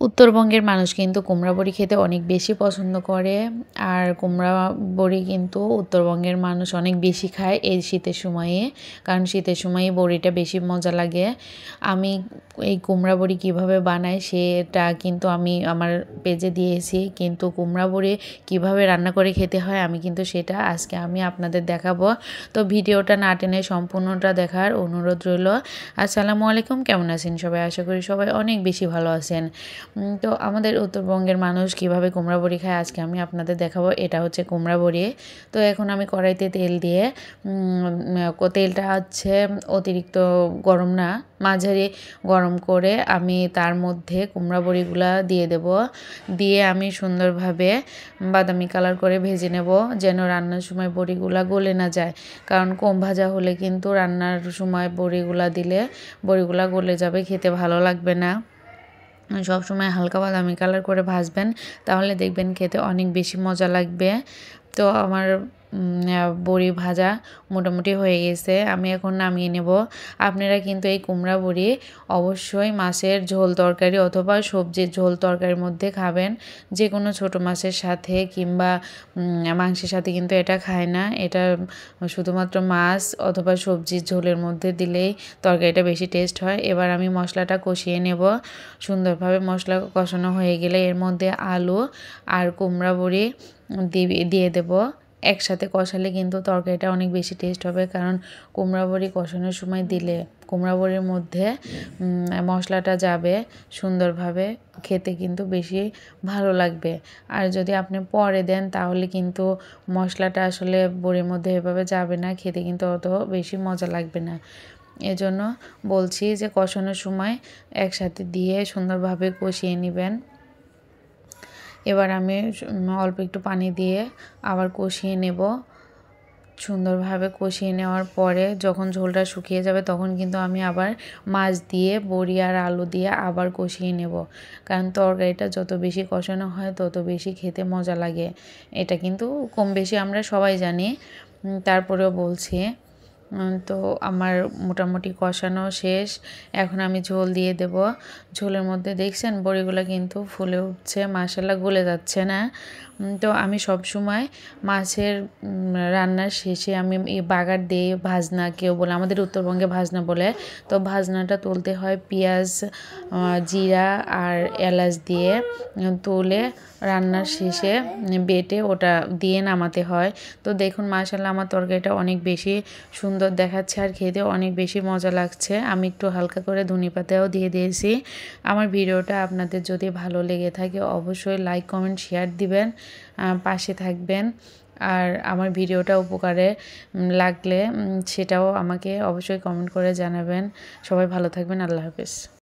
উত্তরবঙ্গের মানুষ কিন্তু কুমড়া বড়ি খেতে অনেক বেশি পছন্দ করে। আর কুমড়া বড়ি কিন্তু উত্তরবঙ্গের মানুষ অনেক বেশি খায় এই শীতের সময়ে, কারণ শীতের সময়ে বড়িটা বেশি মজা লাগে। আমি এই কুমড়া বড়ি কীভাবে বানাই সেটা কিন্তু আমি আমার পেজে দিয়েছি, কিন্তু কুমড়া বড়ি কীভাবে রান্না করে খেতে হয় আমি কিন্তু সেটা আজকে আমি আপনাদের দেখাবো। তো ভিডিওটা না টেনে সম্পূর্ণটা দেখার অনুরোধ রইল। আসসালামু আলাইকুম, কেমন আছেন সবাই? আশা করি সবাই অনেক বেশি ভালো আছেন। তো আমাদের উত্তরবঙ্গের মানুষ কীভাবে কুমড়া বড়ি খায় আজকে আমি আপনাদের দেখাবো। এটা হচ্ছে কুমড়া বড়ি। তো এখন আমি কড়াইতে তেল দিয়ে, তেলটা হচ্ছে অতিরিক্ত গরম না, মাঝারি গরম করে আমি তার মধ্যে কুমড়া বড়িগুলা দিয়ে দেব। দিয়ে আমি সুন্দরভাবে বাদামি কালার করে ভেজে নেব, যেন রান্নার সময় বড়িগুলা গলে না যায়। কারণ কম ভাজা হলে কিন্তু রান্নার সময় বড়িগুলা দিলে বড়িগুলা গলে যাবে, খেতে ভালো লাগবে না। সবসময় হালকা বাদামি কালার করে ভাজবেন, তাহলে দেখবেন খেতে অনেক বেশি মজা লাগবে। তো আমার বড়ি ভাজা মোটামুটি হয়ে গেছে, আমি এখন নামিয়ে নেব। আপনারা কিন্তু এই কুমড়া বড়ি অবশ্যই মাছের ঝোল তরকারি অথবা সবজির ঝোল তরকারির মধ্যে খাবেন, যে কোনো ছোটো মাছের সাথে কিংবা মাংসের সাথে কিন্তু এটা খায় না। এটা শুধুমাত্র মাছ অথবা সবজির ঝোলের মধ্যে দিলেই তরকারিটা বেশি টেস্ট হয়। এবার আমি মশলাটা কষিয়ে নেব। সুন্দরভাবে মশলা কষানো হয়ে গেলে এর মধ্যে আলু আর কুমড়া বড়ি দিয়ে দেব। একসাথে কষালে কিন্তু তরকারিটা অনেক বেশি টেস্ট হবে, কারণ কুমড়া বড়ি কষানোর সময় দিলে কুমড়া বড়ির মধ্যে মশলাটা যাবে সুন্দরভাবে, খেতে কিন্তু বেশি ভালো লাগবে। আর যদি আপনি পরে দেন তাহলে কিন্তু মশলাটা আসলে বড়ির মধ্যে এভাবে যাবে না, খেতে কিন্তু অত বেশি মজা লাগবে না। এজন্য বলছি যে কষানোর সময় একসাথে দিয়ে সুন্দরভাবে কষিয়ে নেবেন। এবার আমি অল্প একটু পানি দিয়ে আবার কষিয়ে নেব। সুন্দরভাবে কষিয়ে নেওয়ার পরে যখন ঝোলটা শুকিয়ে যাবে তখন কিন্তু আমি আবার মাছ দিয়ে বড়ি আর আলু দিয়ে আবার কষিয়ে নেব, কারণ তরকারিটা যত বেশি কষানো হয় তত বেশি খেতে মজা লাগে। এটা কিন্তু কম বেশি আমরা সবাই জানি, তারপরেও বলছি। তো আমার মোটামুটি কষানো শেষ, এখন আমি ঝোল দিয়ে দেব। ঝোলের মধ্যে দেখছেন বড়িগুলো কিন্তু ফুলে উঠছে, মাশাআল্লাহ গলে যাচ্ছে না। তো আমি সব সময় মাছের রান্নার শেষে আমি এই বাগার দিয়ে ভাজনা, কেউ বলে আমাদের উত্তরবঙ্গে ভাজনা বলে, তো ভাজনাটা তুলতে হয় পেঁয়াজ, জিরা আর এলাচ দিয়ে তুলে রান্নার শেষে বেটে ওটা দিয়ে নামাতে হয়। তো দেখুন মাশাআল্লাহ আমার তরকারিটা অনেক বেশি সুন্দর দেখাচ্ছে আর খেতে অনেক বেশি মজা লাগছে। আমি একটু হালকা করে ধনেপাতাও দিয়ে দিয়েছি। আমার ভিডিওটা আপনাদের যদি ভালো লেগে থাকে অবশ্যই লাইক কমেন্ট শেয়ার দিবেন, পাশে থাকবেন। আর আমার ভিডিওটা উপকারে লাগলে সেটাও আমাকে অবশ্যই কমেন্ট করে জানাবেন। সবাই ভালো থাকবেন, আল্লাহ হাফেজ।